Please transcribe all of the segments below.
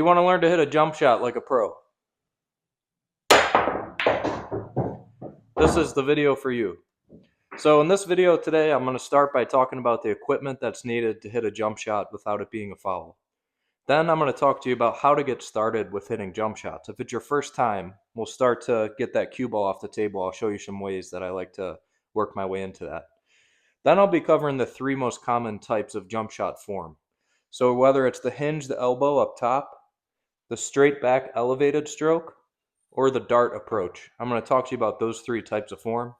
you want to learn to hit a jump shot like a pro? This is the video for you. So in this video today, I'm going to start by talking about the equipment that's needed to hit a jump shot without it being a foul. Then I'm going to talk to you about how to get started with hitting jump shots. If it's your first time, we'll start to get that cue ball off the table. I'll show you some ways that I like to work my way into that. Then I'll be covering the three most common types of jump shot form. So whether it's the hinge, the elbow up top, the straight back elevated stroke, or the dart approach. I'm going to talk to you about those three types of form.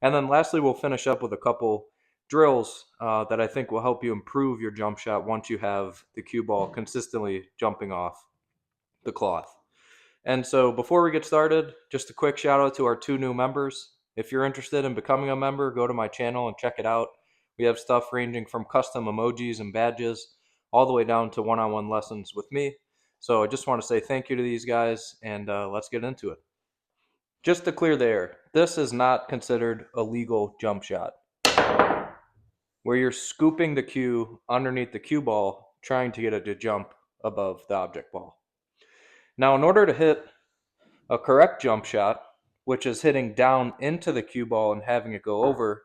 And then lastly, we'll finish up with a couple drills that I think will help you improve your jump shot once you have the cue ball consistently jumping off the cloth. And so before we get started, just a quick shout out to our 2 new members. If you're interested in becoming a member, go to my channel and check it out. We have stuff ranging from custom emojis and badges all the way down to one-on-one lessons with me. So I just want to say thank you to these guys, and let's get into it. Just to clear the air, this is not considered a legal jump shot, where you're scooping the cue underneath the cue ball, trying to get it to jump above the object ball. Now, in order to hit a correct jump shot, which is hitting down into the cue ball and having it go over,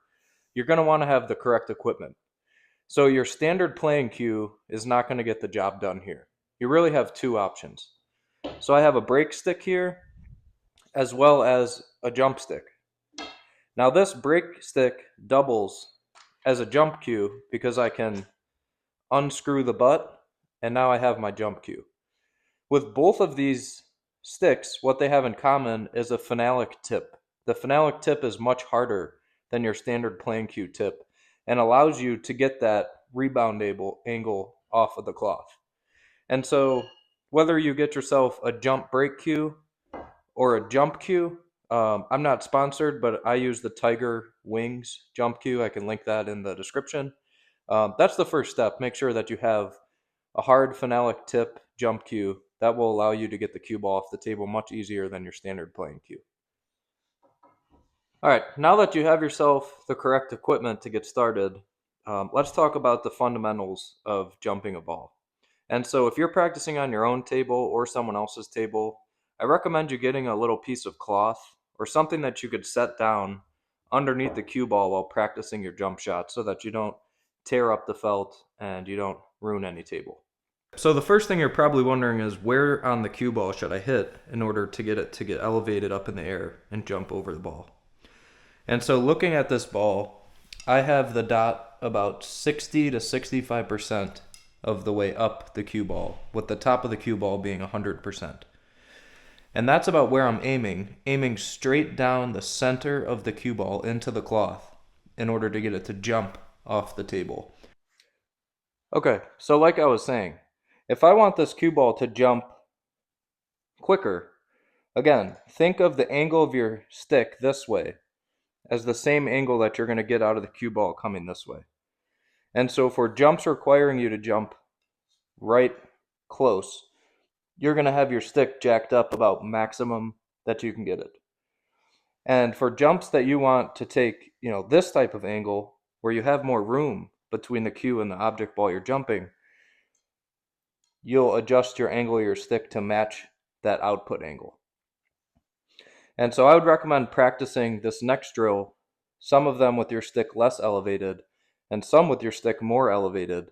you're going to want to have the correct equipment. So your standard playing cue is not going to get the job done here. You really have 2 options. So I have a break stick here, as well as a jump stick. Now this break stick doubles as a jump cue because I can unscrew the butt, and now I have my jump cue. With both of these sticks, what they have in common is a phenolic tip. The phenolic tip is much harder than your standard playing cue tip and allows you to get that rebound angle off of the cloth. And so whether you get yourself a jump break cue or a jump cue, I'm not sponsored, but I use the Tiger Wings jump cue. I can link that in the description. That's the first step. Make sure that you have a hard phenolic tip jump cue. That will allow you to get the cue ball off the table much easier than your standard playing cue. All right, now that you have yourself the correct equipment to get started, let's talk about the fundamentals of jumping a ball. And so if you're practicing on your own table or someone else's table, I recommend you getting a little piece of cloth or something that you could set down underneath the cue ball while practicing your jump shot so that you don't tear up the felt and you don't ruin any table. So the first thing you're probably wondering is, where on the cue ball should I hit in order to get it to get elevated up in the air and jump over the ball? And so looking at this ball, I have the dot about 60 to 65% of the way up the cue ball, with the top of the cue ball being 100%. And that's about where I'm aiming straight down the center of the cue ball into the cloth in order to get it to jump off the table. Okay, so like I was saying, if I want this cue ball to jump quicker, again, think of the angle of your stick this way as the same angle that you're going to get out of the cue ball coming this way. And so for jumps requiring you to jump right close, you're going to have your stick jacked up about maximum that you can get it. And for jumps that you want to take, this type of angle where you have more room between the cue and the object ball you're jumping, you'll adjust your angle of your stick to match that output angle. And so I would recommend practicing this next drill, some of them with your stick less elevated and some with your stick more elevated,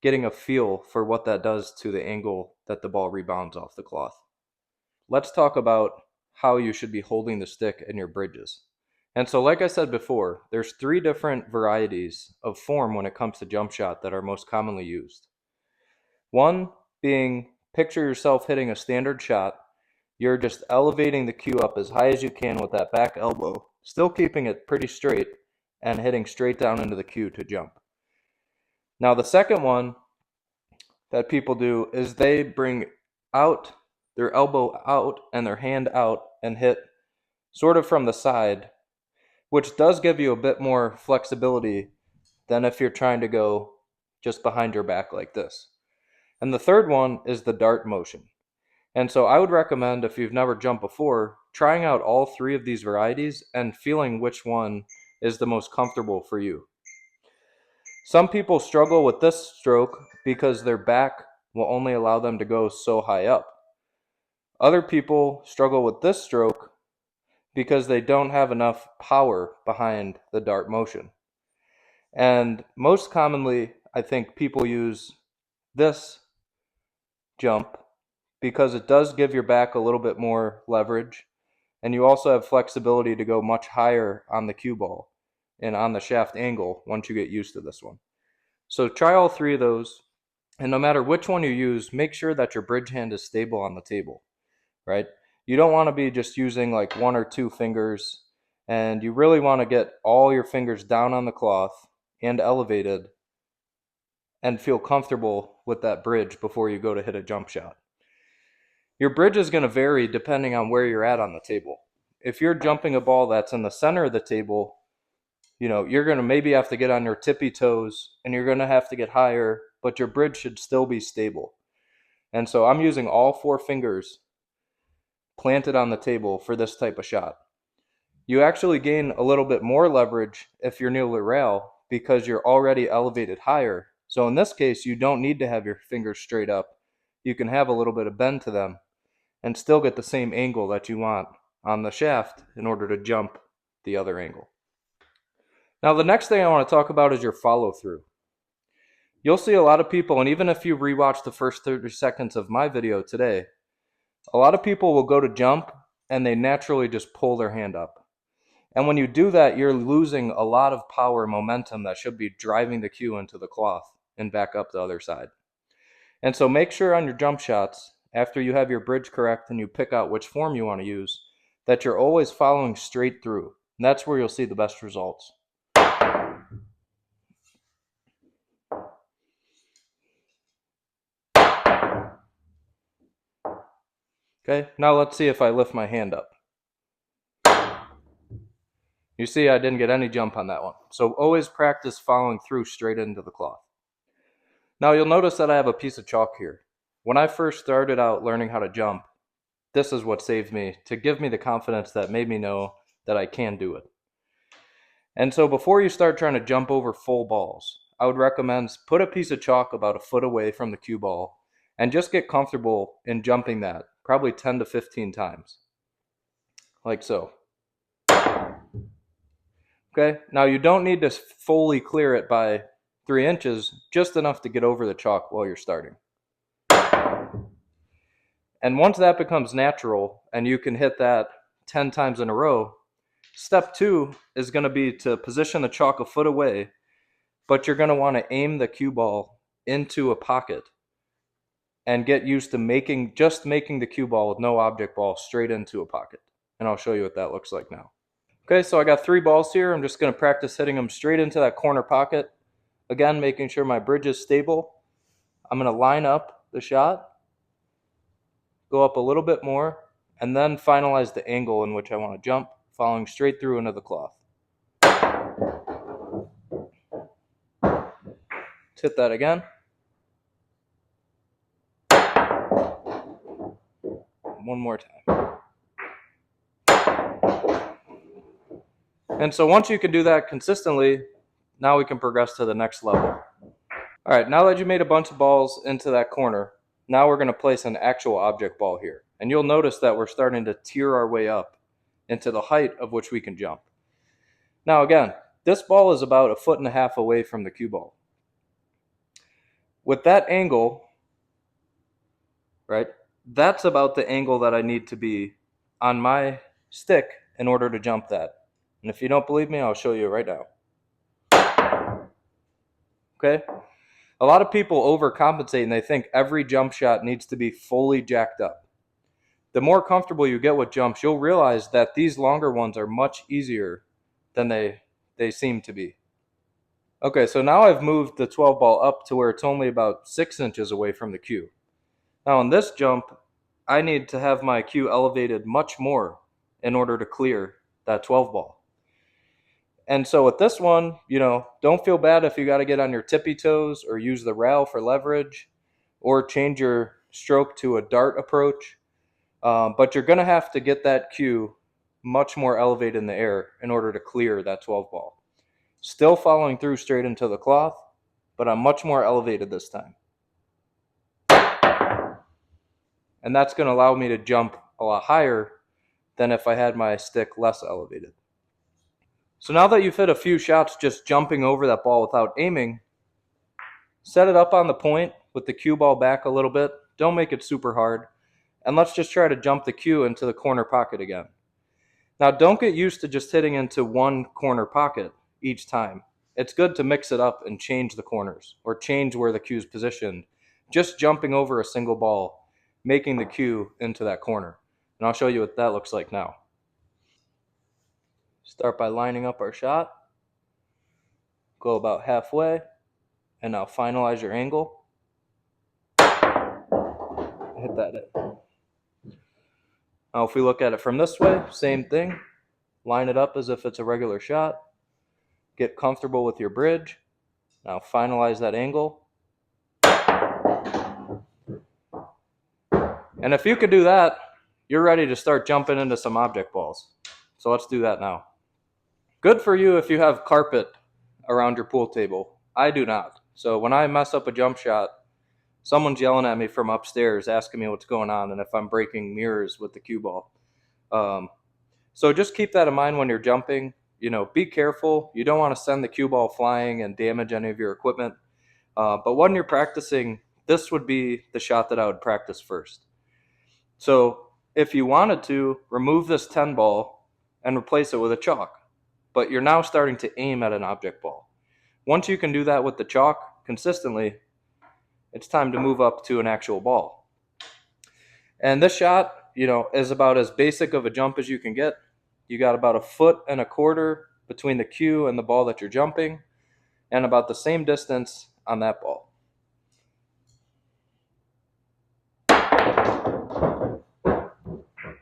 getting a feel for what that does to the angle that the ball rebounds off the cloth. Let's talk about how you should be holding the stick in your bridges. And so like I said before, there's 3 different varieties of form when it comes to jump shot that are most commonly used. One being, picture yourself hitting a standard shot. You're just elevating the cue up as high as you can with that back elbow, still keeping it pretty straight and hitting straight down into the cue to jump. Now the second one that people do is they bring out their elbow out and their hand out and hit sort of from the side, which does give you a bit more flexibility than if you're trying to go just behind your back like this. And the third one is the dart motion. And so I would recommend, if you've never jumped before, trying out all 3 of these varieties and feeling which one is the most comfortable for you. Some people struggle with this stroke because their back will only allow them to go so high up. Other people struggle with this stroke because they don't have enough power behind the dart motion. And most commonly, I think people use this jump because it does give your back a little bit more leverage, and you also have flexibility to go much higher on the cue ball and on the shaft angle once you get used to this one. So try all three of those, and no matter which one you use, make sure that your bridge hand is stable on the table, right? You don't want to be just using like one or two fingers, and you really want to get all your fingers down on the cloth and elevated and feel comfortable with that bridge before you go to hit a jump shot. Your bridge is going to vary depending on where you're at on the table. If you're jumping a ball that's in the center of the table, you're going to maybe have to get on your tippy toes and you're going to have to get higher, but your bridge should still be stable. And so I'm using all four fingers planted on the table for this type of shot. You actually gain a little bit more leverage if you're near the rail because you're already elevated higher. So in this case, you don't need to have your fingers straight up. You can have a little bit of bend to them and still get the same angle that you want on the shaft in order to jump the other angle. Now, the next thing I want to talk about is your follow through. You'll see a lot of people, and even if you rewatch the first 30 seconds of my video today, a lot of people will go to jump and they naturally just pull their hand up. And when you do that, you're losing a lot of power and momentum that should be driving the cue into the cloth and back up the other side. And so make sure on your jump shots, after you have your bridge correct and you pick out which form you want to use, that you're always following straight through. And that's where you'll see the best results. Okay, now let's see if I lift my hand up. You see I didn't get any jump on that one. So always practice following through straight into the cloth. Now you'll notice that I have a piece of chalk here. When I first started out learning how to jump, this is what saved me to give me the confidence that made me know that I can do it. And so before you start trying to jump over full balls, I would recommend put a piece of chalk about a foot away from the cue ball and just get comfortable in jumping that, probably 10 to 15 times. Like so. Okay, now you don't need to fully clear it by 3 inches, just enough to get over the chalk while you're starting. And once that becomes natural and you can hit that 10 times in a row, step 2 is going to be to position the chalk a foot away, but you're going to want to aim the cue ball into a pocket and get used to just making the cue ball with no object ball straight into a pocket. And I'll show you what that looks like now. Okay, so I got 3 balls here. I'm just going to practice hitting them straight into that corner pocket. Again, making sure my bridge is stable. I'm going to line up the shot, go up a little bit more, and then finalize the angle in which I want to jump, following straight through into the cloth. Let's hit that again. One more time. And so once you can do that consistently, now we can progress to the next level. All right, now that you made a bunch of balls into that corner, now we're going to place an actual object ball here. And you'll notice that we're starting to tier our way up into the height of which we can jump. Now again, this ball is about 1.5 feet away from the cue ball. With that angle, right, that's about the angle that I need to be on my stick in order to jump that. And if you don't believe me, I'll show you right now. Okay? A lot of people overcompensate and they think every jump shot needs to be fully jacked up. The more comfortable you get with jumps, you'll realize that these longer ones are much easier than they seem to be. Okay, so now I've moved the 12 ball up to where it's only about 6 inches away from the cue. Now on this jump, I need to have my cue elevated much more in order to clear that 12 ball. And so with this one, don't feel bad if you got to get on your tippy toes or use the rail for leverage or change your stroke to a dart approach. But you're going to have to get that cue much more elevated in the air in order to clear that 12 ball. Still following through straight into the cloth, but I'm much more elevated this time. and that's going to allow me to jump a lot higher than if I had my stick less elevated. So now that you've hit a few shots just jumping over that ball without aiming, set it up on the point with the cue ball back a little bit. Don't make it super hard. And let's just try to jump the cue into the corner pocket again. Now, don't get used to just hitting into one corner pocket each time. It's good to mix it up and change the corners or change where the cue is positioned. Just jumping over a single ball, making the cue into that corner. And I'll show you what that looks like now. Start by lining up our shot. Go about halfway. And now finalize your angle. Hit that in. Now, if we look at it from this way, same thing. Line it up as if it's a regular shot. Get comfortable with your bridge. Now finalize that angle. And if you could do that, you're ready to start jumping into some object balls. So let's do that now. Good for you if you have carpet around your pool table. I do not. So when I mess up a jump shot, someone's yelling at me from upstairs asking me what's going on and if I'm breaking mirrors with the cue ball. So just keep that in mind when you're jumping. Be careful. You don't want to send the cue ball flying and damage any of your equipment. But when you're practicing, this would be the shot that I would practice first. So if you wanted to, remove this 10 ball and replace it with a chalk. But you're now starting to aim at an object ball. Once you can do that with the chalk consistently, it's time to move up to an actual ball. And this shot, is about as basic of a jump as you can get. You got about 1.25 feet between the cue and the ball that you're jumping, and about the same distance on that ball.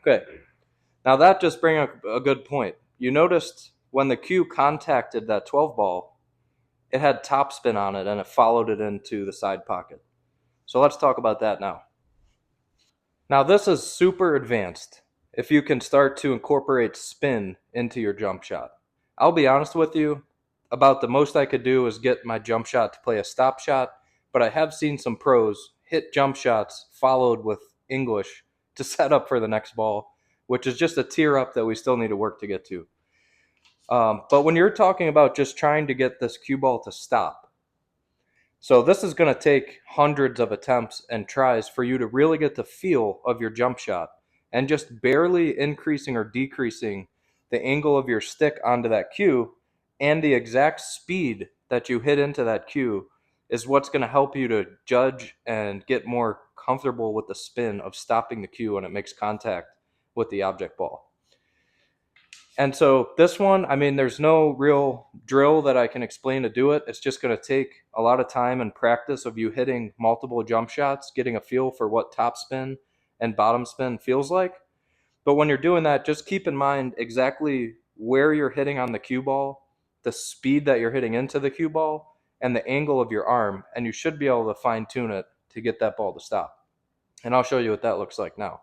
Okay, now that just brings up a good point. You noticed when the cue contacted that 12 ball, it had topspin on it and it followed it into the side pocket. So let's talk about that now. Now this is super advanced if you can start to incorporate spin into your jump shot. I'll be honest with you, about the most I could do is get my jump shot to play a stop shot, but I have seen some pros hit jump shots followed with English to set up for the next ball, which is just a tier up that we still need to work to get to. But when you're talking about just trying to get this cue ball to stop, so this is going to take hundreds of attempts and tries for you to really get the feel of your jump shot and just barely increasing or decreasing the angle of your stick onto that cue and the exact speed that you hit into that cue is what's going to help you to judge and get more comfortable with the spin of stopping the cue when it makes contact with the object ball. And so this one, there's no real drill that I can explain to do it. It's just going to take a lot of time and practice of you hitting multiple jump shots, getting a feel for what top spin and bottom spin feels like. But when you're doing that, just keep in mind exactly where you're hitting on the cue ball, the speed that you're hitting into the cue ball, and the angle of your arm. And you should be able to fine tune it to get that ball to stop. And I'll show you what that looks like now.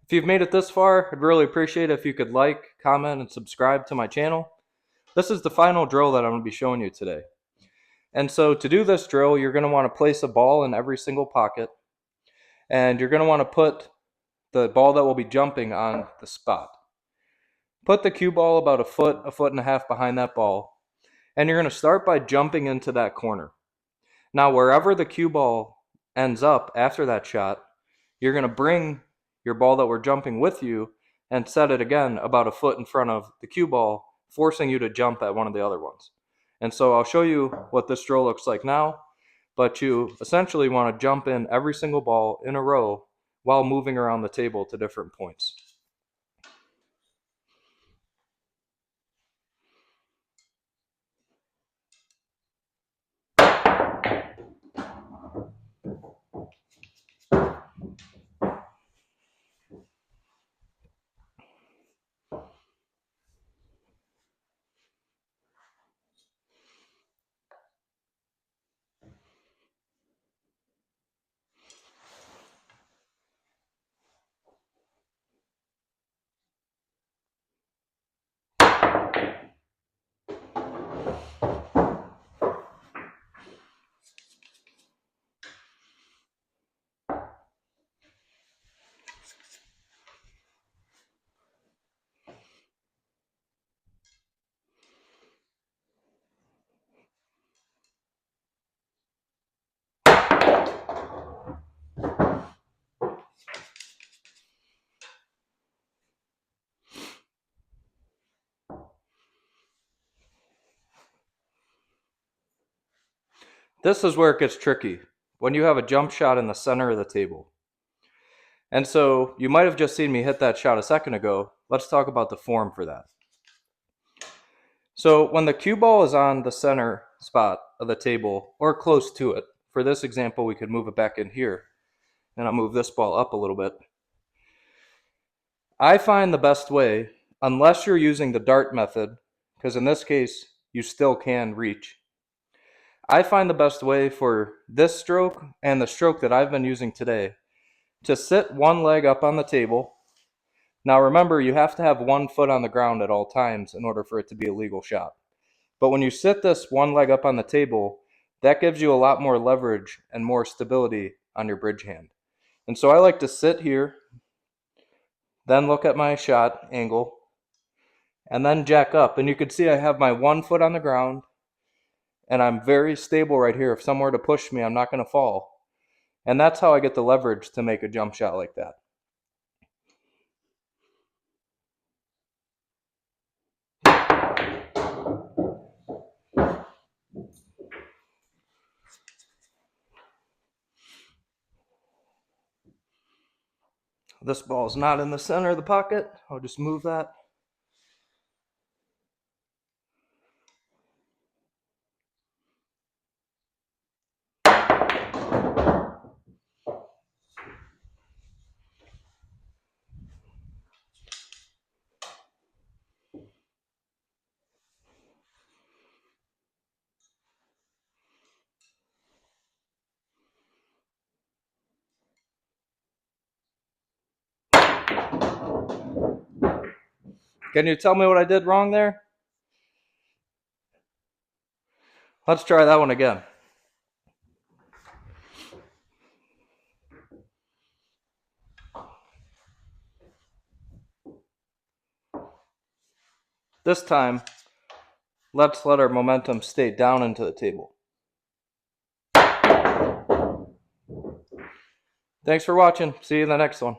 If you've made it this far, I'd really appreciate it if you could like, comment, and subscribe to my channel. This is the final drill that I'm going to be showing you today. And so to do this drill, you're going to want to place a ball in every single pocket. And you're going to want to put the ball that will be jumping on the spot. Put the cue ball about a foot and a half behind that ball. And you're going to start by jumping into that corner. Now, wherever the cue ball ends up after that shot, you're going to bring your ball that we're jumping with you and set it again about a foot in front of the cue ball, forcing you to jump at one of the other ones. And so I'll show you what this drill looks like now, but you essentially want to jump in every single ball in a row while moving around the table to different points. This is where it gets tricky, when you have a jump shot in the center of the table. And so you might have just seen me hit that shot a second ago. Let's talk about the form for that. So when the cue ball is on the center spot of the table or close to it, for this example, we could move it back in here, and I'll move this ball up a little bit. I find the best way, unless you're using the dart method, because in this case, you still can reach. I find the best way for this stroke and the stroke that I've been using today to sit one leg up on the table. Now remember, you have to have one foot on the ground at all times in order for it to be a legal shot. But when you sit this one leg up on the table, that gives you a lot more leverage and more stability on your bridge hand. And so I like to sit here, then look at my shot angle, and then jack up. And you can see I have my one foot on the ground, and I'm very stable right here. If someone were to push me, I'm not going to fall. And that's how I get the leverage to make a jump shot like that. This ball is not in the center of the pocket. I'll just move that. Can you tell me what I did wrong there? Let's try that one again. This time, let's let our momentum stay down into the table. Thanks for watching. See you in the next one.